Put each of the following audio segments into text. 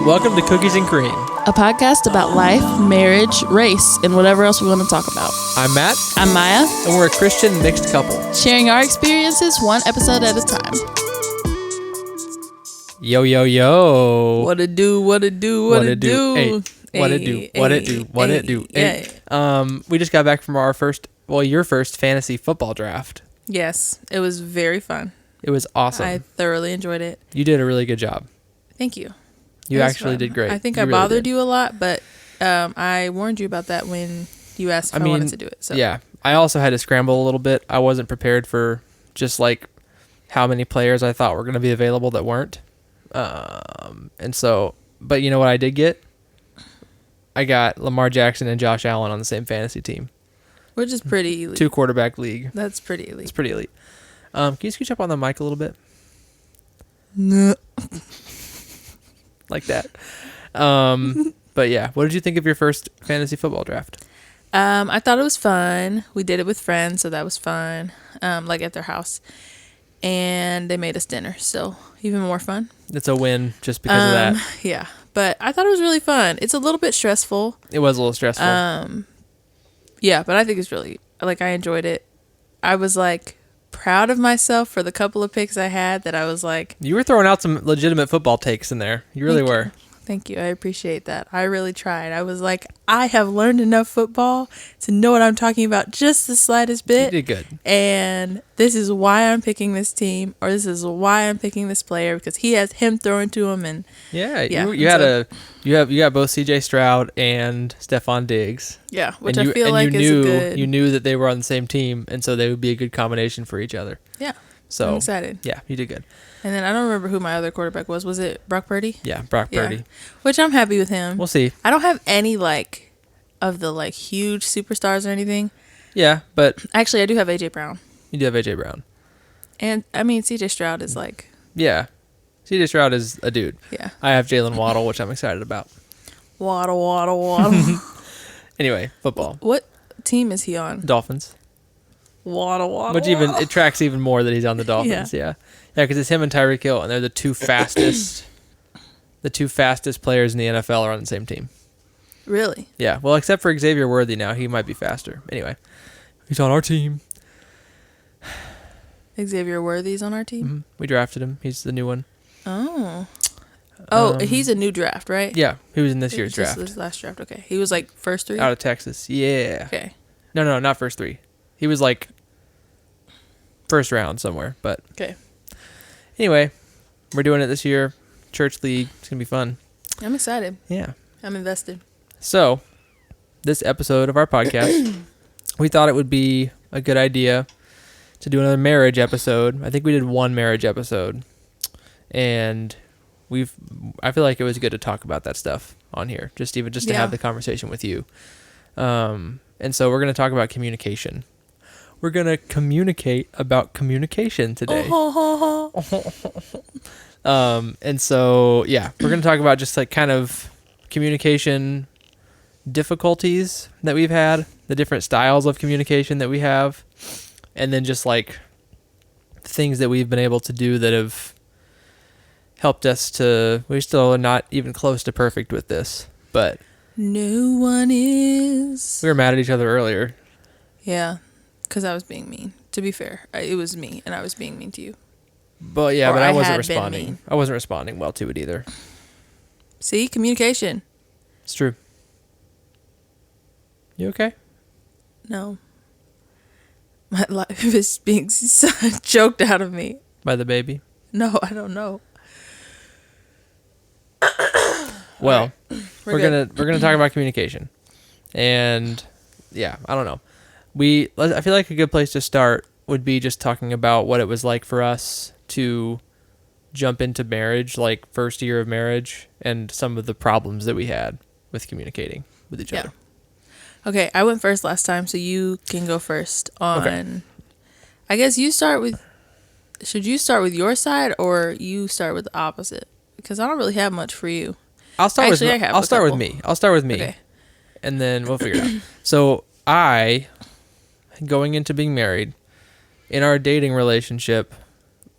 Welcome to Cookies and Cream. A podcast about life, marriage, race, and whatever else we want to talk about. I'm Matt, I'm Maya, and we're a Christian mixed couple. sharing our experiences one episode at a time. Yo, yo, yo. What it do, what it do, what it do. Hey, what it do, what it do, what it do. Hey. We just got back from your first fantasy football draft. Yes, it was very fun. It was awesome. I thoroughly enjoyed it. You did a really good job. Thank you. You actually did great. I think you I really bothered did. you a lot, but I warned you about that when you asked if I wanted to do it. So. Yeah. I also had to scramble a little bit. I wasn't prepared for just like how many players I thought were going to be available that weren't. But you know what I did get? I got Lamar Jackson and Josh Allen on the same fantasy team. Which is pretty elite. 2-quarterback league. That's pretty elite. It's pretty elite. Can you scooch up on the mic a little bit? No. Like that. But yeah, what did you think of your first fantasy football draft? I thought it was fun. We did it with friends, so that was fun. Like at their house. And they made us dinner, so even more fun. It's a win just because of that. Yeah, but I thought it was really fun. It's a little bit stressful. It was a little stressful. Yeah, but I think it's really, I enjoyed it. I was proud of myself for the couple of picks I had that I was You were throwing out some legitimate football takes in there. You really were. Thank you. I appreciate that. I really tried. I was I have learned enough football to know what I'm talking about just the slightest bit. You did good. And this is why I'm picking this team, or this is why I'm picking this player, because he has him throwing to him. And you got both C.J. Stroud and Stephon Diggs. Yeah, which I feel like is a good. You knew that they were on the same team, and so they would be a good combination for each other. Yeah. So I'm excited. Yeah, you did good. And then I don't remember who my other quarterback was. Was it Brock Purdy? Yeah, Brock Purdy. Which I'm happy with him. We'll see. I don't have any of the huge superstars or anything. Yeah, but actually I do have AJ Brown. You do have AJ Brown. And I mean CJ Stroud is Yeah. CJ Stroud is a dude. Yeah. I have Jalen Waddle, which I'm excited about. Waddle. Anyway, football. What team is he on? Dolphins. Waddle. Which it tracks even more that he's on the Dolphins. Yeah, because it's him and Tyreek Hill, and they're the two fastest players in the NFL are on the same team. Really? Yeah. Well, except for Xavier Worthy now, he might be faster. Anyway, he's on our team. Xavier Worthy's on our team? Mm-hmm. We drafted him. He's the new one. Oh, he's a new draft, right? Yeah, he was in this year's draft. This last draft, okay. He was first three? Out of Texas, yeah. Okay. No, not first three. He was first round somewhere, but... Okay. Anyway, we're doing it this year. Church league. It's going to be fun. I'm excited. Yeah. I'm invested. So, this episode of our podcast, we thought it would be a good idea to do another marriage episode. I think we did one marriage episode. And I feel like it was good to talk about that stuff on here. Just to have the conversation with you. And so we're going to talk about communication. We're going to communicate about communication today. And so, yeah, we're going to talk about just kind of communication difficulties that we've had, the different styles of communication that we have, and then just things that we've been able to do that have helped us we still are not even close to perfect with this, but no one is. We were mad at each other earlier. Yeah. Because I was being mean. To be fair, it was me, and I was being mean to you. But yeah, I wasn't responding. I wasn't responding well to it either. See, communication. It's true. You okay? No. My life is being choked out of me. By the baby? No, I don't know. Well, we're gonna talk about communication, and yeah, I don't know. I feel like a good place to start would be just talking about what it was like for us to jump into marriage, first year of marriage, and some of the problems that we had with communicating with each other. Okay, I went first last time, so you can go first on... Okay. I guess you start with... Should you start with your side, or you start with the opposite? Because I don't really have much for you. I'll start with me. Okay. And then we'll figure it out. So going into being married, in our dating relationship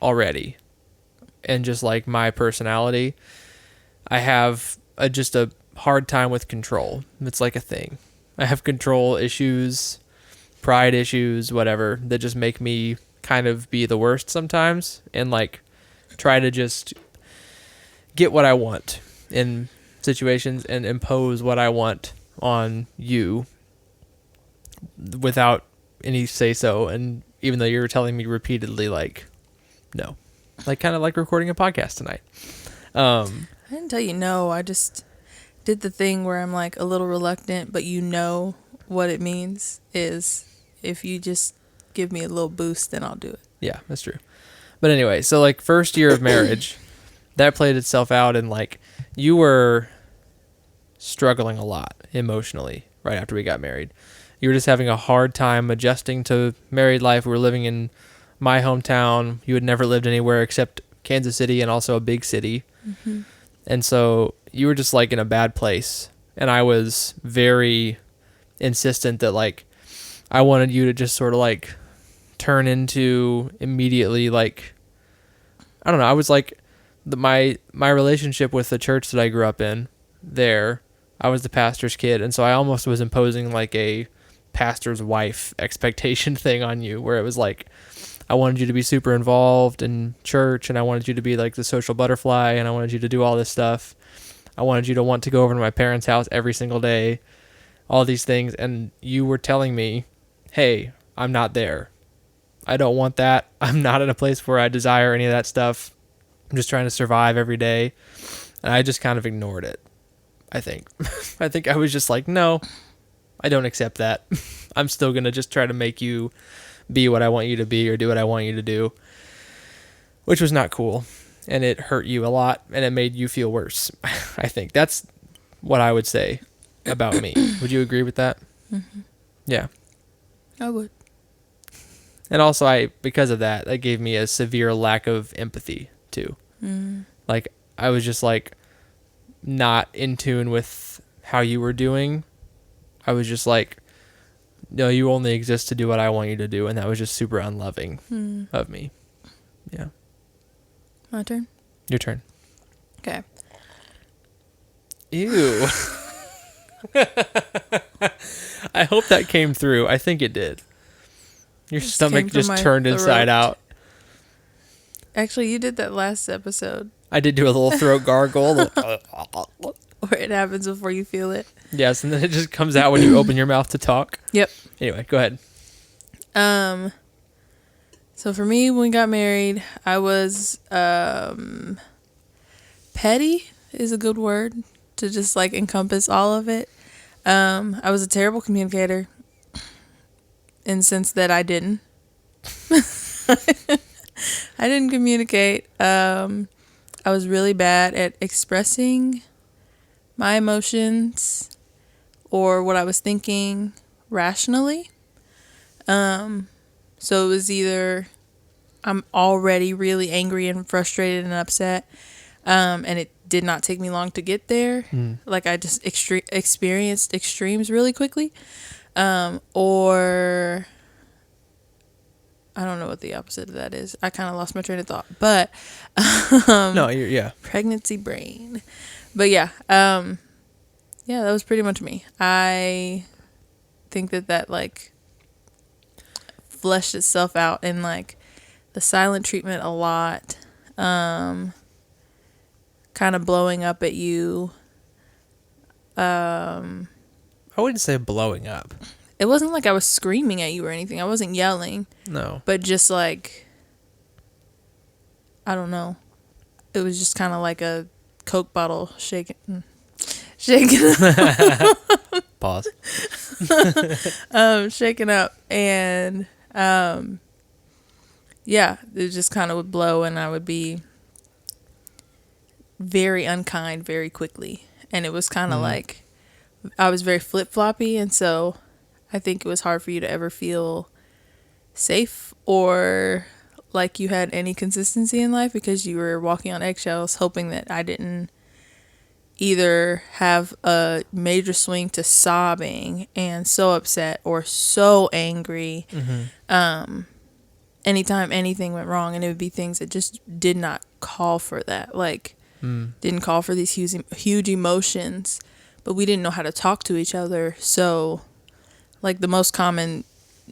already, and just my personality, I have just a hard time with control. It's like a thing. I have control issues, pride issues, whatever, that just make me kind of be the worst sometimes and like try to just get what I want in situations and impose what I want on you without any say so. And even though you're telling me repeatedly, like, no, like kind of like recording a podcast tonight. I didn't tell you no. I just did the thing where I'm like a little reluctant, but you know what it means is if you just give me a little boost, then I'll do it. Yeah, that's true. But anyway, so like first year of marriage, that played itself out and like you were struggling a lot emotionally right after we got married. You were just having a hard time adjusting to married life. We were living in my hometown. You had never lived anywhere except Kansas City and also a big city. Mm-hmm. And so you were just like in a bad place. And I was very insistent that like I wanted you to just sort of like turn into immediately like, I don't know. I was like my relationship with the church that I grew up in there, I was the pastor's kid. And so I almost was imposing like a pastor's wife expectation thing on you where it was like, I wanted you to be super involved in church and I wanted you to be like the social butterfly and I wanted you to do all this stuff. I wanted you to want to go over to my parents' house every single day, all these things. And you were telling me, hey, I'm not there. I don't want that. I'm not in a place where I desire any of that stuff. I'm just trying to survive every day. And I just kind of ignored it, I think. I think I was just like, no, I don't accept that. I'm still going to just try to make you be what I want you to be or do what I want you to do, which was not cool. And it hurt you a lot and it made you feel worse. I think that's what I would say about me. Would you agree with that? Mm-hmm. Yeah. I would. And also because of that gave me a severe lack of empathy too. Mm. Like I was just like not in tune with how you were doing. I was just like, no, you only exist to do what I want you to do. And that was just super unloving of me. Yeah. My turn? Your turn. Okay. Ew. I hope that came through. I think it did. Your stomach just turned inside out. Actually, you did that last episode. I did do a little throat gargle. Where it happens before you feel it. Yes, and then it just comes out when you open your mouth to talk. Yep. Anyway, go ahead. So for me, when we got married, I was petty is a good word to just like encompass all of it. I was a terrible communicator in the sense that I didn't. I didn't communicate. I was really bad at expressing my emotions or what I was thinking rationally. So it was either I'm already really angry and frustrated and upset, and it did not take me long to get there. Like I just experienced extremes really quickly, or I don't know what the opposite of that is. I kind of lost my train of thought, but No, yeah, pregnancy brain. But yeah, that was pretty much me. I think that like fleshed itself out in like the silent treatment a lot, kind of blowing up at you. I wouldn't say blowing up. It wasn't like I was screaming at you or anything. I wasn't yelling. No. But just like, I don't know. It was just kind of like a Coke bottle shaking. Pause. Shaking up, and yeah, it just kind of would blow, and I would be very unkind very quickly, and it was kind of like I was very flip-floppy, and so I think it was hard for you to ever feel safe or like you had any consistency in life because you were walking on eggshells, hoping that I didn't either have a major swing to sobbing and so upset or so angry anytime anything went wrong, and it would be things that just did not call for that. Like didn't call for these huge emotions, but we didn't know how to talk to each other. So, like, the most common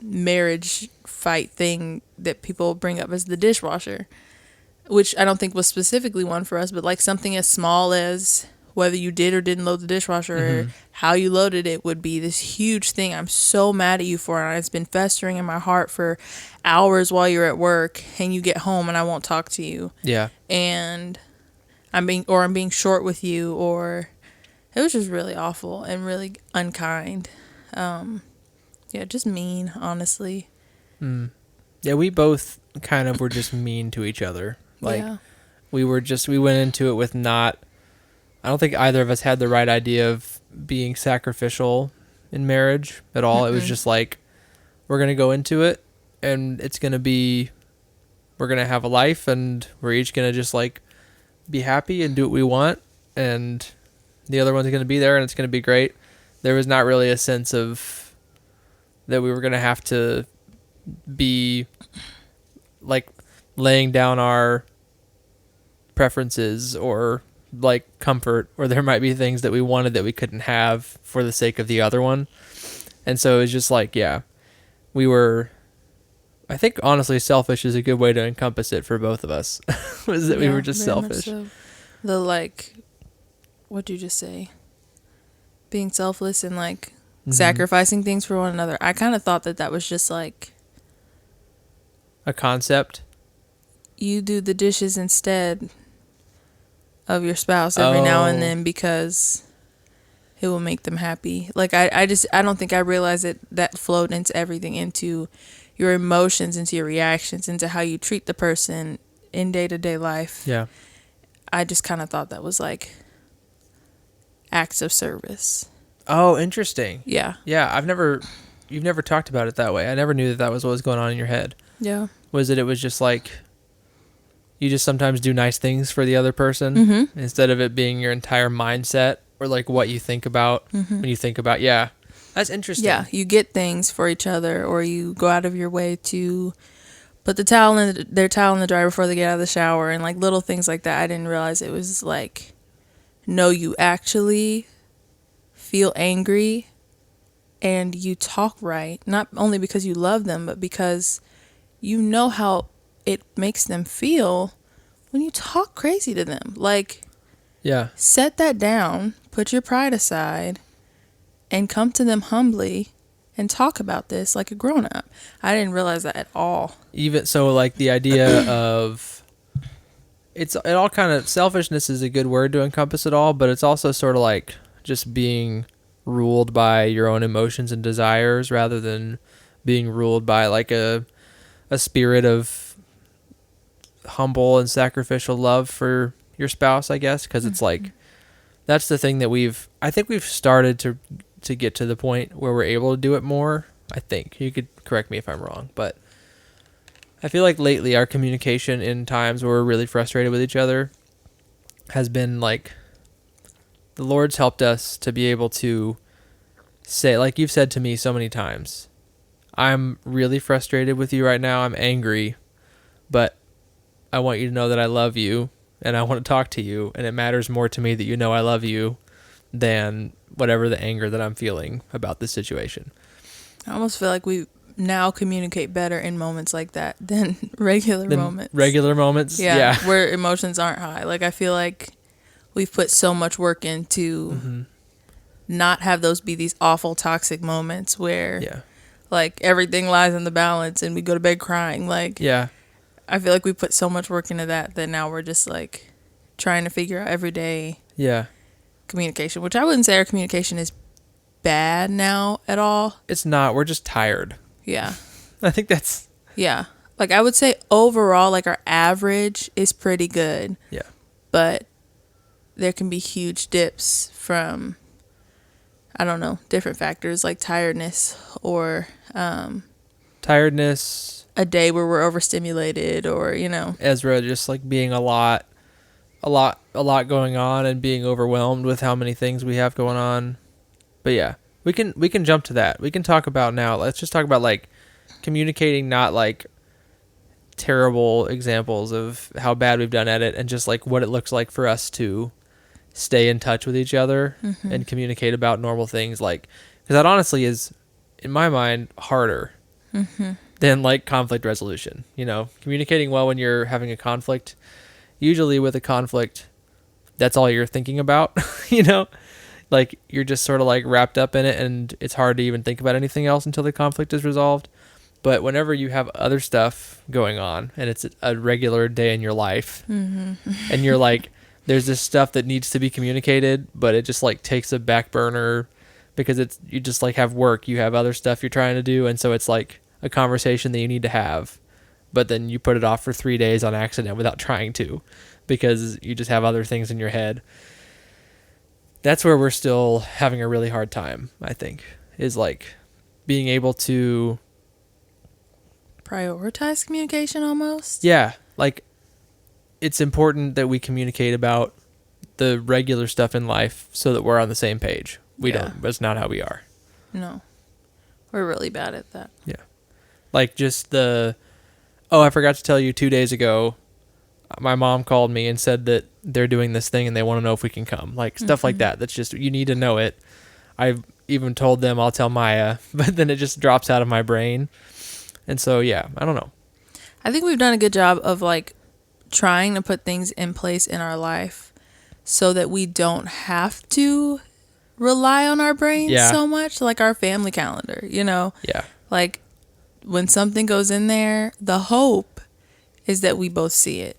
marriage fight thing that people bring up is the dishwasher, which I don't think was specifically one for us, but like something as small as whether you did or didn't load the dishwasher or how you loaded it would be this huge thing I'm so mad at you for, and it's been festering in my heart for hours while you're at work, and you get home and I won't talk to you. Yeah. And I'm being short with you, or it was just really awful and really unkind. Yeah, just mean, honestly. Yeah, we both kind of were just mean to each other. Like, yeah. we went into it with not, I don't think either of us had the right idea of being sacrificial in marriage at all. It was just like, we're going to go into it and we're going to have a life, and we're each going to just like be happy and do what we want. And the other one's going to be there and it's going to be great. There was not really a sense of that we were going to have to be like laying down our preferences or like comfort, or there might be things that we wanted that we couldn't have for the sake of the other one. And so it was just like, yeah, we were, I think honestly, selfish is a good way to encompass it for both of us. Was that we were just selfish. So. The like, what'd you just say? Being selfless and like sacrificing things for one another. I kind of thought that was just like a concept. You do the dishes instead of your spouse every now and then because it will make them happy. Like I don't think I realized that flowed into everything, into your emotions, into your reactions, into how you treat the person in day-to-day life. Yeah. I just kind of thought that was like acts of service. Oh, interesting. Yeah. Yeah, you've never talked about it that way. I never knew that was what was going on in your head. Yeah. It was just like you just sometimes do nice things for the other person instead of it being your entire mindset or like what you think about when you think about, yeah. That's interesting. Yeah, you get things for each other, or you go out of your way to put their towel in the dryer before they get out of the shower, and like little things like that. I didn't realize it was like, no, you actually feel angry and you talk right, not only because you love them, but because you know how it makes them feel when you talk crazy to them. Like, yeah, set that down, put your pride aside, and come to them humbly and talk about this like a grown-up. I didn't realize that at all. Even so, like the idea of it all kind of, selfishness is a good word to encompass it all, but it's also sort of like just being ruled by your own emotions and desires rather than being ruled by like a spirit of humble and sacrificial love for your spouse, I guess, because it's like that's the thing that I think we've started to get to the point where we're able to do it more. I think you could correct me if I'm wrong, but I feel like lately our communication in times where we're really frustrated with each other has been like, the Lord's helped us to be able to say, like you've said to me so many times, I'm really frustrated with you right now. I'm angry, but I want you to know that I love you and I want to talk to you, and it matters more to me that you know I love you than whatever the anger that I'm feeling about this situation. I almost feel like we now communicate better in moments like that than regular moments. Yeah, where emotions aren't high. Like, I feel like we've put so much work into not have those be these awful toxic moments where like everything lies in the balance and we go to bed crying. Like, I feel like we put so much work into that now we're just like trying to figure out everyday communication, which I wouldn't say our communication is bad now at all. It's not. We're just tired. Yeah. I think that's... Yeah. Like, I would say overall, like, our average is pretty good. Yeah. But there can be huge dips from, I don't know, different factors like tiredness or... tiredness. A day where we're overstimulated, or, you know. Ezra just, like, being a lot going on and being overwhelmed with how many things we have going on. But yeah, we can jump to that. We can talk about now. Let's just talk about like communicating, not like terrible examples of how bad we've done at it, and just like what it looks like for us to stay in touch with each other and communicate about normal things. Like, because that honestly is, in my mind, harder than like conflict resolution. You know, communicating well when you're having a conflict. Usually with a conflict, that's all you're thinking about. You know, like you're just sort of like wrapped up in it, and it's hard to even think about anything else until the conflict is resolved. But whenever you have other stuff going on and it's a regular day in your life, and you're like, there's this stuff that needs to be communicated, but it just like takes a back burner because you just like have work, you have other stuff you're trying to do. And so it's like a conversation that you need to have, but then you put it off for 3 days on accident without trying to, because you just have other things in your head. That's where we're still having a really hard time, I think, is like being able to prioritize communication almost. Yeah, like it's important that we communicate about the regular stuff in life so that we're on the same page. We don't. That's not how we are. No, we're really bad at that. Yeah, like just I forgot to tell you 2 days ago, my mom called me and said that they're doing this thing and they want to know if we can come. Like stuff like that. That's just, you need to know it. I've even told them I'll tell Maya, but then it just drops out of my brain. And so, yeah, I don't know. I think we've done a good job of like trying to put things in place in our life so that we don't have to rely on our brains so much, like our family calendar, you know? Yeah. Like when something goes in there, the hope is that we both see it.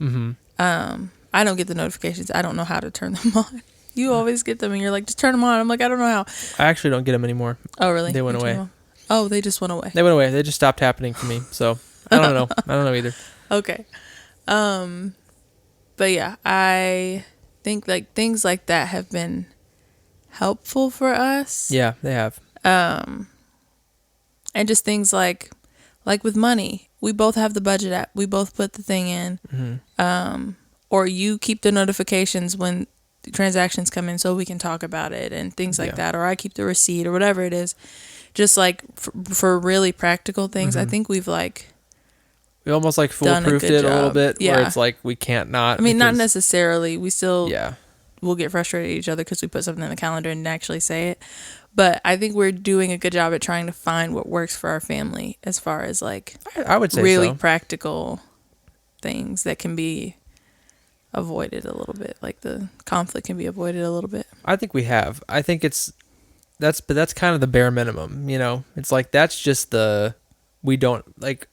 I don't get the notifications. I don't know how to turn them on. You always get them and you're like, just turn them on. I'm like, I don't know how. I actually don't get them anymore. Oh, really? They went away. Oh, they just went away. They went away. They just stopped happening to me. So I don't know. I don't know either. Okay. But yeah, I think like things like that have been helpful for us. Yeah, they have. And just things like with money, we both have the budget app. We both put the thing in. Or you keep the notifications when transactions come in so we can talk about it and things like that. Or I keep the receipt or whatever it is. Just like for really practical things, I think we almost like foolproofed it a little bit, where it's like we can't not. I mean, not necessarily. We still Yeah. we'll get frustrated at each other because we put something in the calendar and actually say it. But I think we're doing a good job at trying to find what works for our family as far as like I would say really so. practical things that can be avoided a little bit. Like the conflict can be avoided a little bit. I think we have. I think that's kind of the bare minimum, you know? It's like, that's just we don't, like,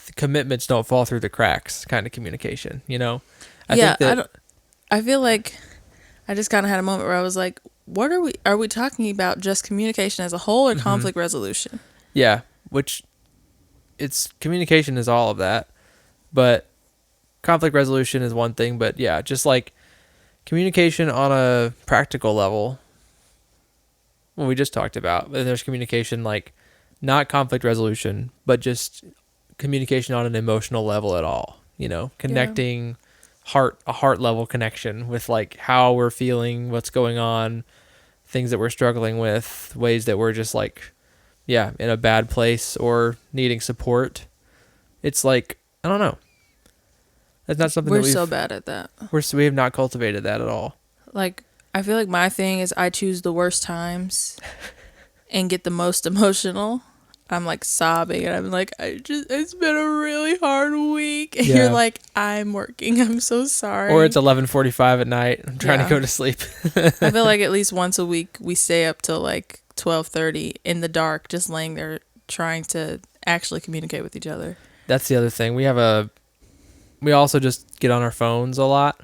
the commitments don't fall through the cracks kind of communication, you know? I feel like I just kind of had a moment where I was like, are we talking about just communication as a whole or conflict resolution? Yeah, which communication is all of that, but conflict resolution is one thing, but yeah, just like communication on a practical level. Well, we just talked about, but there's communication like not conflict resolution, but just communication on an emotional level at all, you know, connecting a heart level connection with like how we're feeling, what's going on, things that we're struggling with, ways that we're just like, in a bad place or needing support. It's like, I don't know. That's not something we're so bad at that. We have not cultivated that at all. Like, I feel like my thing is I choose the worst times and get the most emotional. I'm like sobbing and I'm like, it's been a really hard week. And you're like, I'm working. I'm so sorry. Or it's 11:45 at night. I'm trying to go to sleep. I feel like at least once a week we stay up till like 12:30 in the dark, just laying there trying to actually communicate with each other. That's the other thing. We also just get on our phones a lot.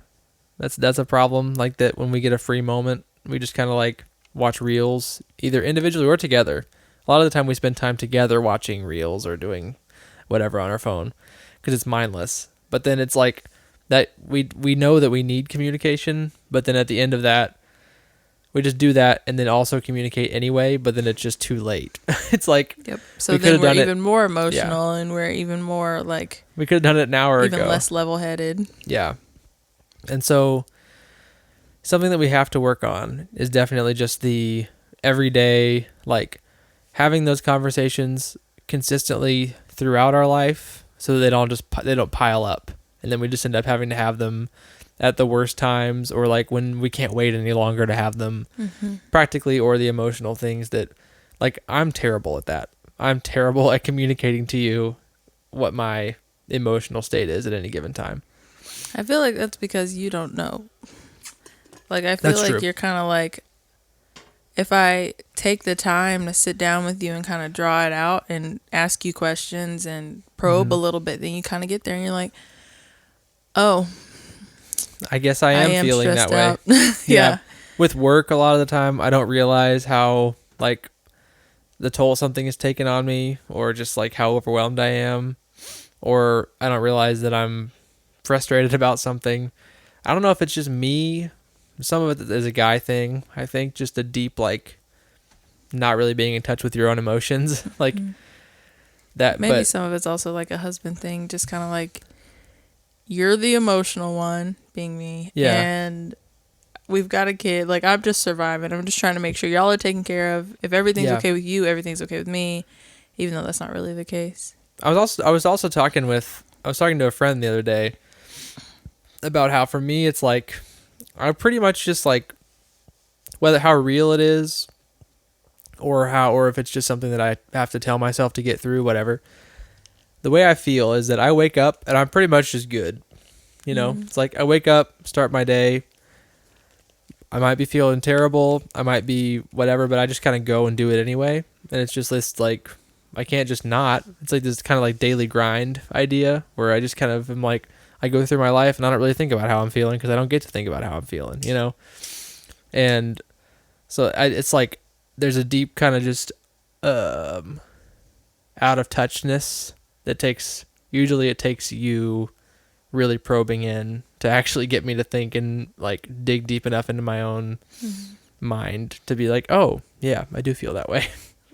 That's a problem. Like that when we get a free moment, we just kind of like watch reels, either individually or together. A lot of the time we spend time together watching reels or doing whatever on our phone because it's mindless. But then it's like that we know that we need communication, but then at the end of that, we just do that and then also communicate anyway, but then it's just too late. It's like, so then we're even more emotional and we're even more like, we could have done it an hour ago. Even less level-headed. Yeah. And so something that we have to work on is definitely just the everyday, like having those conversations consistently throughout our life so they don't pile up, and then we just end up having to have them at the worst times, or like when we can't wait any longer to have them, practically, or the emotional things that, like, I'm terrible at that. I'm terrible at communicating to you what my emotional state is at any given time. I feel like that's because you don't know. Like, I feel That's like true. you're kind of like, if I take the time to sit down with you and kind of draw it out and ask you questions and probe a little bit, then you kind of get there and you're like, oh, I guess I am feeling that way. out. Yeah. With work, a lot of the time, I don't realize how, like, the toll something is taken on me, or just like how overwhelmed I am, or I don't realize that I'm frustrated about something. I don't know if it's just me. Some of it is a guy thing. I think just a deep, like, not really being in touch with your own emotions, like that. Maybe but some of it's also like a husband thing, just kind of like, you're the emotional one, being me. Yeah. And we've got a kid. Like, I'm just surviving. I'm just trying to make sure y'all are taken care of. If everything's okay with you, everything's okay with me, even though that's not really the case. I was also talking to a friend the other day about how, for me, it's like, I pretty much just, like, whether how real it is, or if it's just something that I have to tell myself to get through, whatever. The way I feel is that I wake up and I'm pretty much just good. You know, It's like I wake up, start my day. I might be feeling terrible. I might be whatever, but I just kind of go and do it anyway. And it's just this, like, I can't just not. It's like this kind of like daily grind idea where I just kind of am like, I go through my life and I don't really think about how I'm feeling because I don't get to think about how I'm feeling, you know? And so it's like there's a deep kind of just out of touchness that takes you really probing in to actually get me to think and, like, dig deep enough into my own mind to be like, oh yeah, I do feel that way.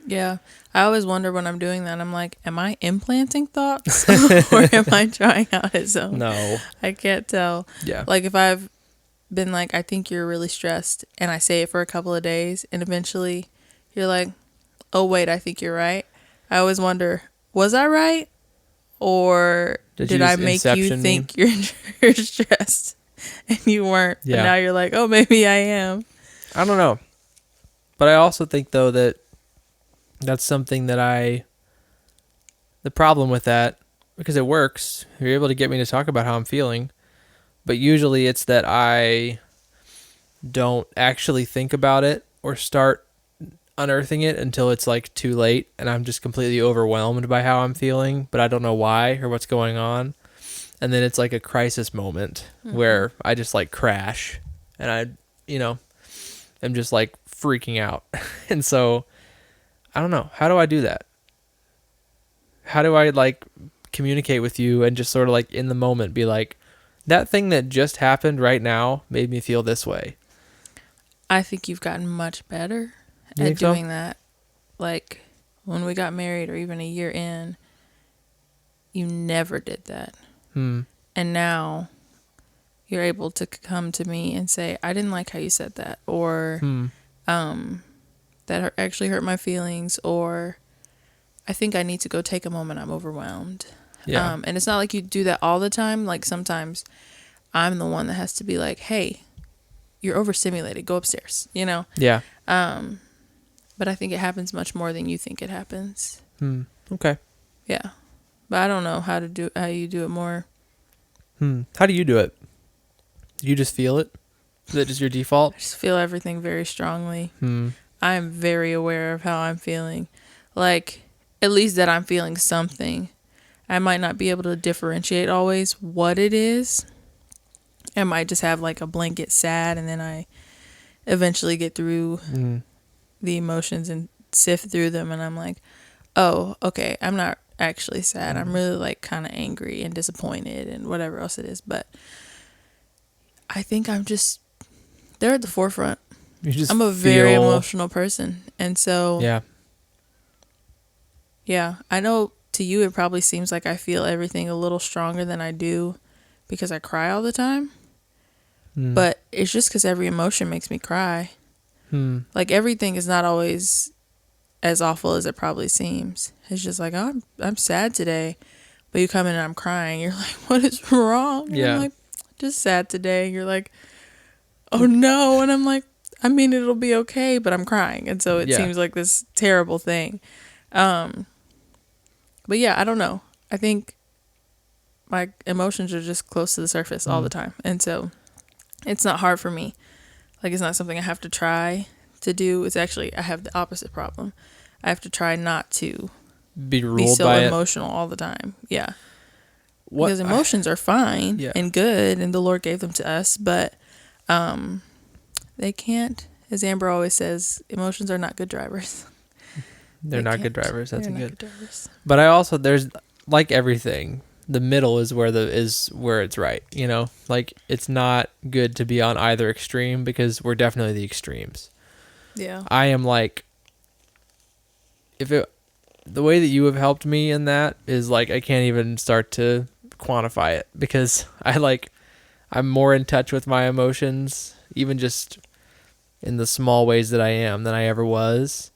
Yeah. I always wonder when I'm doing that, I'm like, am I implanting thoughts or am I trying out its own? No. I can't tell. Yeah. Like, if I've been like, I think you're really stressed, and I say it for a couple of days, and eventually you're like, oh wait, I think you're right. I always wonder, was I right? Or did I make you think you're stressed and you weren't? Yeah. And now you're like, oh, maybe I am. I don't know. But I also think, though, that that's something that the problem with that, because it works, you're able to get me to talk about how I'm feeling, but usually it's that I don't actually think about it or start unearthing it until it's, like, too late and I'm just completely overwhelmed by how I'm feeling, but I don't know why or what's going on. And then it's like a crisis moment where I just, like, crash and I'm just, like, freaking out. And so I don't know. How do I do that? How do I, like, communicate with you and just sort of, like, in the moment be like, that thing that just happened right now made me feel this way? I think you've gotten much better at doing that. Like, when we got married or even a year in, you never did that. And now you're able to come to me and say, I didn't like how you said that, or that actually hurt my feelings, or I think I need to go take a moment. I'm overwhelmed. Yeah. And it's not like you do that all the time. Like, sometimes I'm the one that has to be like, hey, you're overstimulated. Go upstairs, you know? Yeah. But I think it happens much more than you think it happens. Okay. Yeah. But I don't know how you do it more. How do you do it? You just feel it? Is that just your default? I just feel everything very strongly. I am very aware of how I'm feeling. Like, at least that I'm feeling something. I might not be able to differentiate always what it is. I might just have, like, a blanket sad, and then I eventually get through the emotions and sift through them, and I'm like, oh, okay, I'm not actually sad. I'm really, like, kind of angry and disappointed and whatever else it is. But I think they're at the forefront. I'm a very emotional person. And so, yeah, I know to you it probably seems like I feel everything a little stronger than I do because I cry all the time. But it's just because every emotion makes me cry. Like, everything is not always as awful as it probably seems. It's just like, oh, I'm sad today. But you come in and I'm crying. You're like, what is wrong? And Yeah. I'm like, just sad today. You're like, oh no. And I'm like, I mean, it'll be okay, but I'm crying. And so it seems like this terrible thing. But yeah, I don't know. I think my emotions are just close to the surface all the time. And so it's not hard for me. Like, it's not something I have to try to do. It's actually, I have the opposite problem. I have to try not to Be ruled be so by emotional all the time. Yeah. What Because emotions are fine Yeah. and good, and the Lord gave them to us, but they can't, as Amber always says, emotions are not good drivers. they're They not good can't. drivers. That's They're not good. good drivers. But I also there's like everything. The middle is where it's right. You know, like it's not good to be on either extreme because we're definitely the extremes. Yeah. I am like, the way that you have helped me in that is like I can't even start to quantify it because I'm more in touch with my emotions, even just in the small ways that I am than I ever was.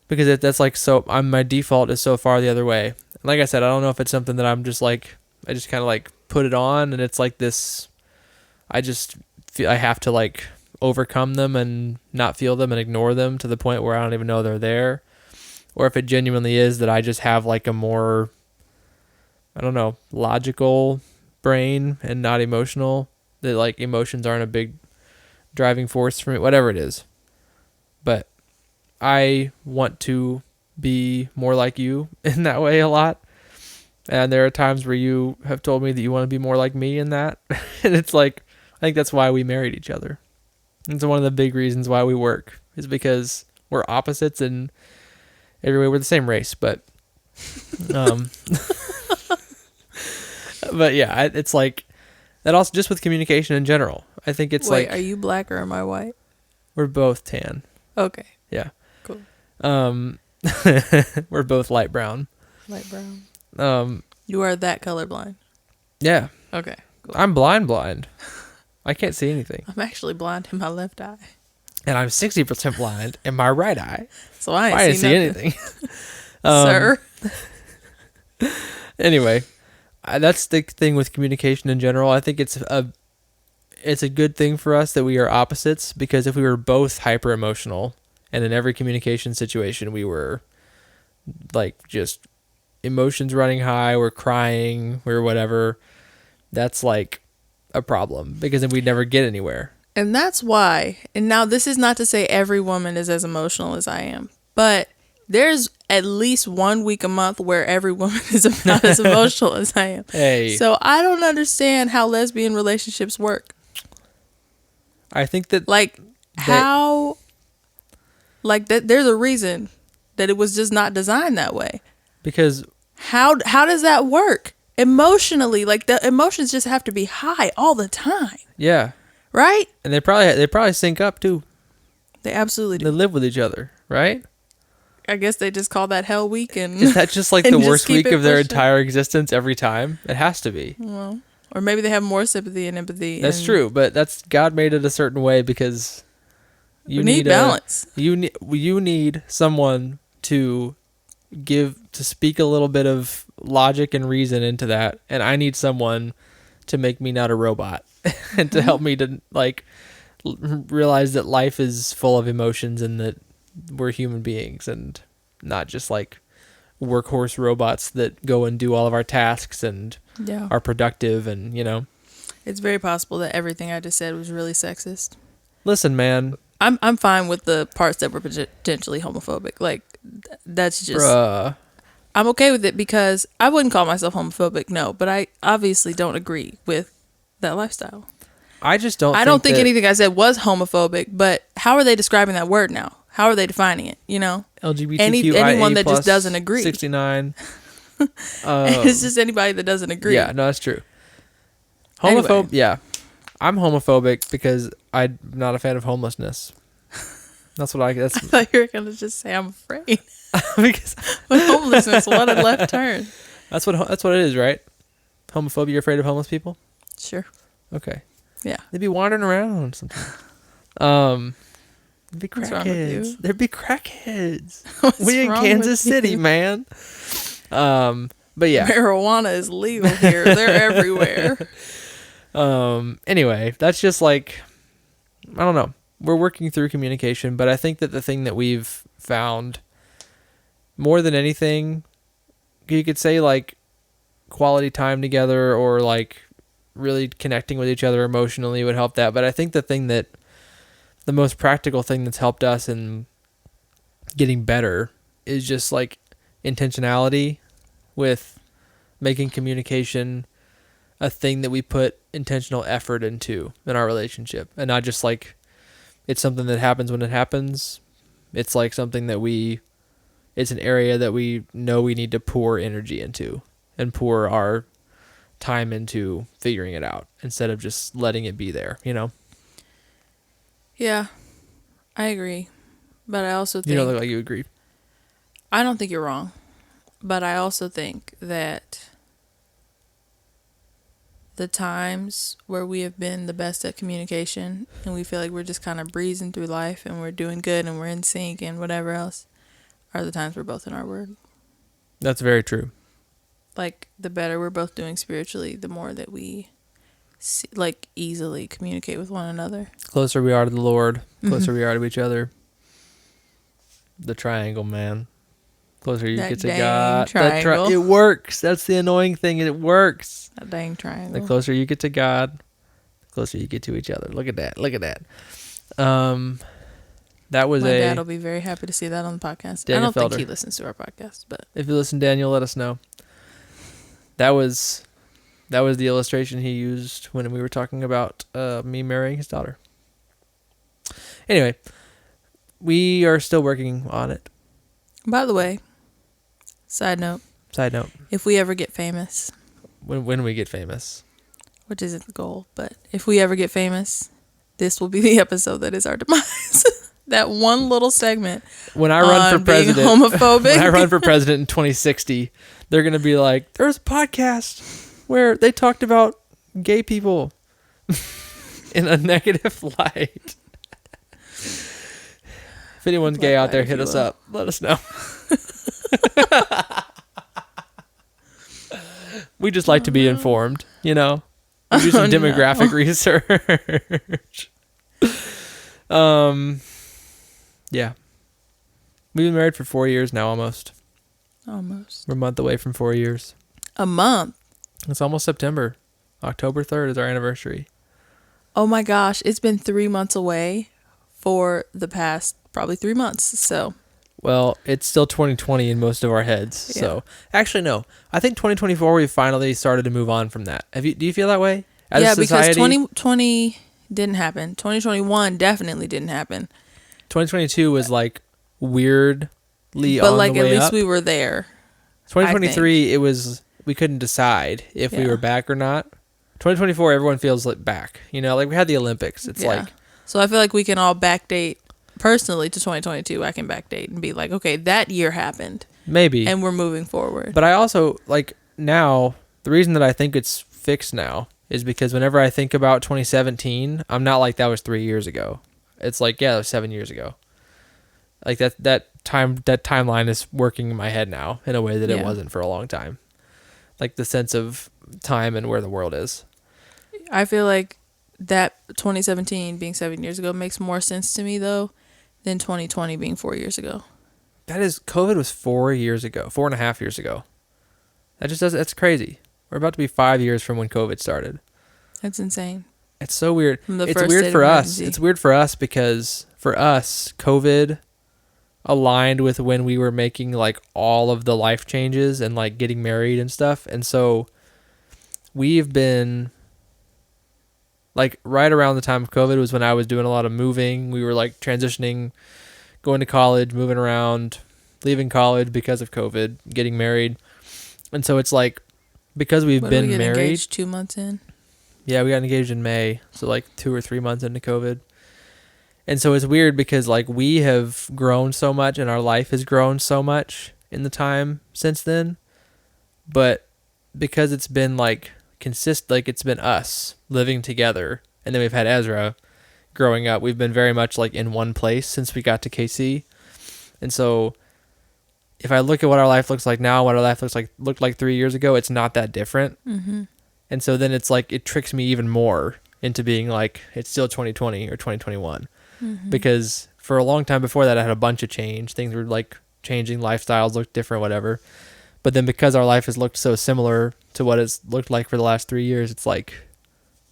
Because that's like my default is so far the other way. Like I said, I don't know if it's something that I'm just like I just kind of like put it on and it's like this. I just feel I have to like overcome them and not feel them and ignore them to the point where I don't even know they're there, or if it genuinely is that I just have like a more, I don't know, logical brain and not emotional. That like emotions aren't a big driving force for me. Whatever it is, but I want to be more like you in that way a lot. And there are times where you have told me that you want to be more like me in that. And it's like, I think that's why we married each other. It's one of the big reasons why we work is because we're opposites in every way. We're the same race, but, but yeah, it's like that also just with communication in general. I think it's Wait, like, are you black or am I white? we're both tan. Okay. Yeah. Cool. We're both light brown. Light brown. You are that colorblind. Yeah. Okay. Cool. I'm blind. I can't see anything. I'm actually blind in my left eye. And I'm 60% blind in my right eye. So I ain't didn't see nothing. anything. Sir. Anyway, that's the thing with communication in general. I think it's a good thing for us that we are opposites, because if we were both hyper emotional and in every communication situation we were like just emotions running high, we're crying, we're whatever, that's like a problem because then we'd never get anywhere. And that's why, and now this is not to say every woman is as emotional as I am, but there's at least 1 week a month where every woman is about as emotional as I am. Hey. So I don't understand how lesbian relationships work. I think that there's a reason that it was just not designed that way. because How does that work? Emotionally, like the emotions just have to be high all the time, yeah, right? and they probably sync up too. They absolutely They do. live with each other, right? I guess they just call that hell week, and Is that just like and the just worst keep week it of their pushing. entire existence every time? It has to be. Well, or maybe they have more sympathy and empathy. That's and true, but that's God made it a certain way because you we need balance. You need someone to speak a little bit of logic and reason into that, and I need someone to make me not a robot and to help me to like realize that life is full of emotions and that we're human beings and not just like workhorse robots that go and do all of our tasks and Yeah. are productive and, you know. It's very possible that everything I just said was really sexist. Listen, man. I'm fine with the parts that were potentially homophobic. Like, that's just... Bruh. I'm okay with it because I wouldn't call myself homophobic, no. But I obviously don't agree with that lifestyle. I just don't I don't think that anything I said was homophobic, but how are they describing that word now? How are they defining it, you know? LGBTQIA anyone that just doesn't agree. 69. It's just anybody that doesn't agree. Yeah, no, that's true. Anyway. Yeah. I'm homophobic because I'm not a fan of homelessness. That's what I thought you were going to just say I'm afraid. because But homelessness, what a left turn. that's what it is, right? Homophobia, you're afraid of homeless people? Sure. Okay. Yeah. They'd be wandering around sometimes. There'd be What's wrong with crackheads. you? There'd be crackheads. What's We in wrong Kansas with City, you? man. But yeah. Marijuana is legal here. They're everywhere. Anyway, that's just like, I don't know. We're working through communication, but I think that the thing that we've found more than anything, you could say like quality time together or like really connecting with each other emotionally would help that. But I think the most practical thing that's helped us in getting better is just like intentionality with making communication a thing that we put intentional effort into in our relationship, and not just like it's something that happens when it happens. It's like something that it's an area that we know we need to pour energy into and pour our time into figuring it out instead of just letting it be there, you know? Yeah, I agree. But I also think... You don't look like you agree. I don't think you're wrong. But I also think that the times where we have been the best at communication and we feel like we're just kind of breezing through life and we're doing good and we're in sync and whatever else are the times we're both in our word. That's very true. Like, the better we're both doing spiritually, the more that we like easily communicate with one another. The closer we are to the Lord, the closer we are to each other. The triangle, man. Closer you get to God. Triangle. It works. That's the annoying thing. It works. That dang triangle. The closer you get to God, the closer you get to each other. Look at that. Look at that. That was My dad will be very happy to see that on the podcast. Daniel I don't Felder. think he listens to our podcast, but if you listen, Daniel, let us know. That was the illustration he used when we were talking about me marrying his daughter. Anyway, we are still working on it. by the way, side note, if we ever get famous, when we get famous, which isn't the goal, but if we ever get famous, this will be the episode that is our demise. That one little segment. When I run for president, being homophobic. When I run for president in 2060, they're gonna be like, "There's a podcast where they talked about gay people in a negative light." If anyone's gay out there, hit us up. Let us know. We just like to be informed, you know. We do some demographic research. Yeah. We've been married for 4 years now, almost. Almost. We're a month away from 4 years. A month? It's almost September. October 3rd is our anniversary. Oh my gosh, it's been 3 months away for the past probably 3 months, so. Well, it's still 2020 in most of our heads, Yeah. so. Actually, no. I think 2024 we finally started to move on from that. Do you feel that way? As yeah, a society? because 2020 didn't happen. 2021 definitely didn't happen. 2022 was like weirdly but on like the at way least up. we were there. 2023 it was, we couldn't decide if we Yeah. were back or not. 2024 everyone feels like back, you know, like we had the Olympics. It's like, so I feel like we can all backdate personally to 2022. I can backdate and be like, okay, that year happened maybe, and we're moving forward. but I also like now the reason that I think it's fixed now is because whenever I think about 2017, I'm not like that was 3 years ago. It's like, yeah, that was 7 years ago. Like that timeline is working in my head now in a way that it wasn't for a long time. Like the sense of time and where the world is. I feel like that 2017 being 7 years ago makes more sense to me though than 2020 being 4 years ago. COVID was 4 years ago, 4.5 years ago. That's crazy. We're about to be 5 years from when COVID started. That's insane. It's so weird. From the It's first weird state for of us. emergency. It's weird for us because for us, COVID aligned with when we were making like all of the life changes and like getting married and stuff. And so we've been like right around the time of COVID was when I was doing a lot of moving. We were like transitioning, going to college, moving around, leaving college because of COVID, getting married. And so it's like, because we've been married. Engaged 2 months in. Yeah, we got engaged in May, so like 2 or 3 months into COVID. And so it's weird because like we have grown so much and our life has grown so much in the time since then. But because it's been like it's been us living together, and then we've had Ezra growing up, we've been very much like in one place since we got to KC. And so if I look at what our life looks like now, what our life looked like 3 years ago, it's not that different. Mm-hmm. And so then it's like it tricks me even more into being like it's still 2020 or 2021 because for a long time before that I had a bunch of change. Things were like changing, lifestyles looked different, whatever. But then because our life has looked so similar to what it's looked like for the last 3 years, it's like,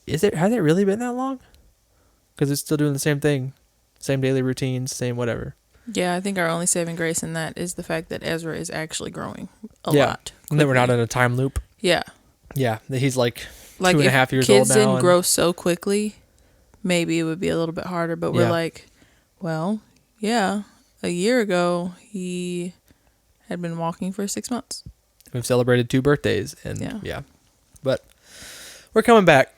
has it really been that long? Because it's still doing the same thing, same daily routines, same whatever. Yeah, I think our only saving grace in that is the fact that Ezra is actually growing a lot. And then we're not in a time loop. Yeah. Yeah, he's like Like 2.5 years old now. If kids didn't grow so quickly, maybe it would be a little bit harder. But we're like, well, yeah, a year ago he had been walking for 6 months. We've celebrated 2 birthdays, and yeah. But we're coming back.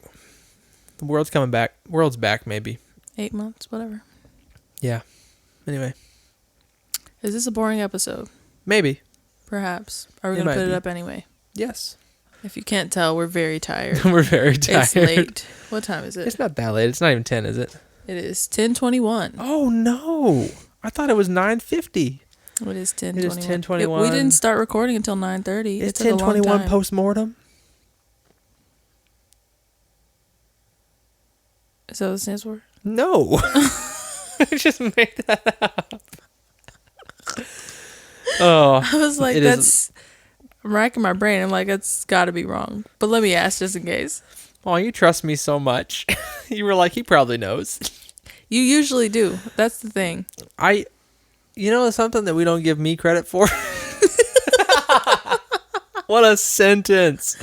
The world's coming back. World's back, maybe. 8 months, whatever. Yeah. Anyway. Is this a boring episode? Maybe. Perhaps. Are we going to put it up anyway? Yes. If you can't tell, we're very tired. We're very tired. It's late. What time is it? It's not that late. It's not even 10, is it? It is 10:21. Oh, no. I thought it was 9:50. It is 10:21. It is 10:21. We didn't start recording until 9:30. It's 10:21 post-mortem. Is that what it stands for? No. I just made that up. Oh. I was like, I'm racking my brain. I'm like, that's got to be wrong. But let me ask just in case. Oh, you trust me so much. You were like, he probably knows. You usually do. That's the thing. You know something that we don't give me credit for? What a sentence.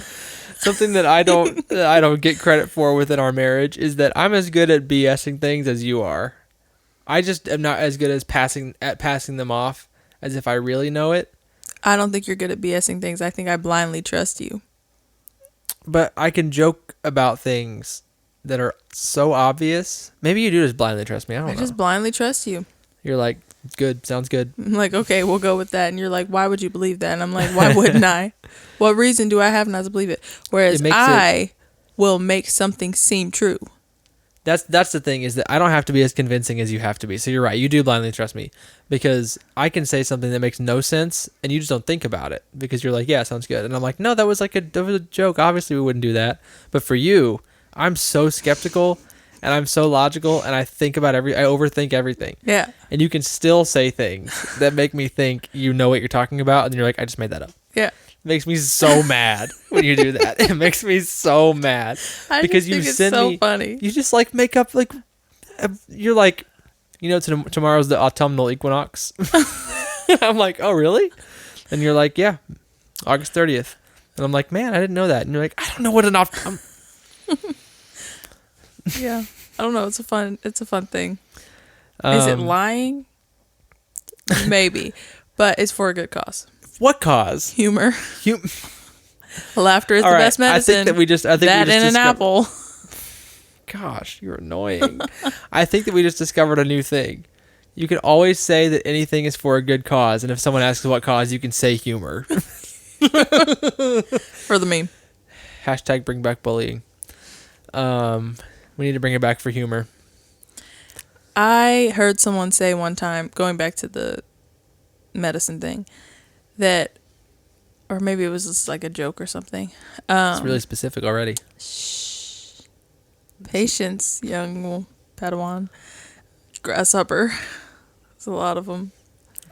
Something that I don't get credit for within our marriage is that I'm as good at BSing things as you are. I just am not as good as passing them off as if I really know it. I don't think you're good at BSing things. I think I blindly trust you. But I can joke about things that are so obvious. Maybe you do just blindly trust me. I don't know. I just blindly trust you. You're like, good, sounds good. I'm like, okay, we'll go with that. And you're like, why would you believe that? And I'm like, why wouldn't I? What reason do I have not to believe it? Whereas I will make something seem true. That's the thing, is that I don't have to be as convincing as you have to be. So you're right. You do blindly trust me because I can say something that makes no sense and you just don't think about it because you're like, yeah, sounds good. And I'm like, no, that was a joke. Obviously we wouldn't do that. But for you, I'm so skeptical and I'm so logical and I overthink everything. Yeah. And you can still say things that make me think you know what you're talking about. And then you're like, I just made that up. Yeah. It makes me so mad when you do that. It makes me so mad because you send me. Funny. You just like make up like you're like, tomorrow's the autumnal equinox. I'm like, oh really? And you're like, yeah, August 30th. And I'm like, man, I didn't know that. And you're like, I don't know what an autumn. Yeah, I don't know. It's a fun thing. Is it lying? Maybe, but it's for a good cause. What cause? Humor. Laughter is the best medicine. I think we just and an apple. Gosh, you're annoying. I think that we just discovered a new thing. You can always say that anything is for a good cause, and if someone asks what cause, you can say humor. For the meme. # bring back bullying. We need to bring it back for humor. I heard someone say one time, going back to the medicine thing, that, or maybe it was just like a joke or something. It's really specific already. Shh. Patience, young Padawan. Grasshopper. There's a lot of them.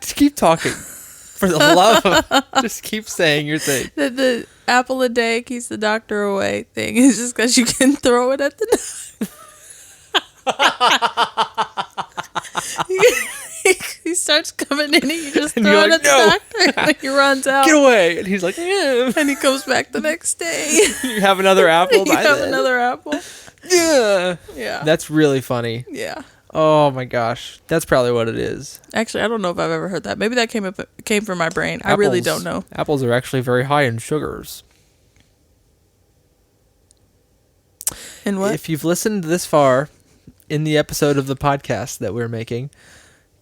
Just keep talking. For the love of... Just keep saying your thing. The apple a day keeps the doctor away thing is just because you can throw it at the he starts coming in and you just throw it at the doctor and he runs out. Get away. And he's like, yeah. And he comes back the next day. You have another apple by then. Another apple. Yeah. Yeah. That's really funny. Yeah. Oh my gosh. That's probably what it is. Actually, I don't know if I've ever heard that. Maybe that came from my brain. I really don't know. Apples are actually very high in sugars. And what? If you've listened this far in the episode of the podcast that we're making,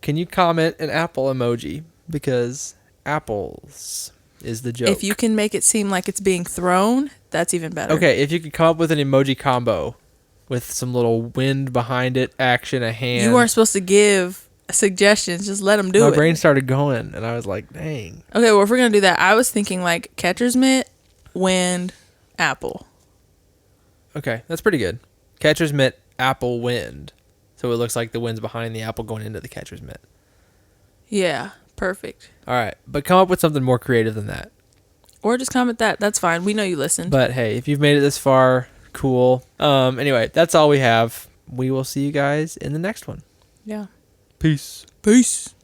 can you comment an apple emoji? Because apples is the joke. If you can make it seem like it's being thrown, that's even better. Okay, if you could come up with an emoji combo with some little wind behind it, action, a hand. You weren't supposed to give suggestions. Just let them do My it. brain started going, and I was like, dang. Okay, well, if we're gonna do that, I was thinking like catcher's mitt, wind, apple. Okay, that's pretty good. Catcher's mitt, apple, wind. So it looks like the wind's behind the apple going into the catcher's mitt. Yeah, perfect. All right, but come up with something more creative than that. Or just comment that. That's fine. We know you listened. But hey, if you've made it this far, cool. Anyway, that's all we have. We will see you guys in the next one. Yeah. Peace. Peace.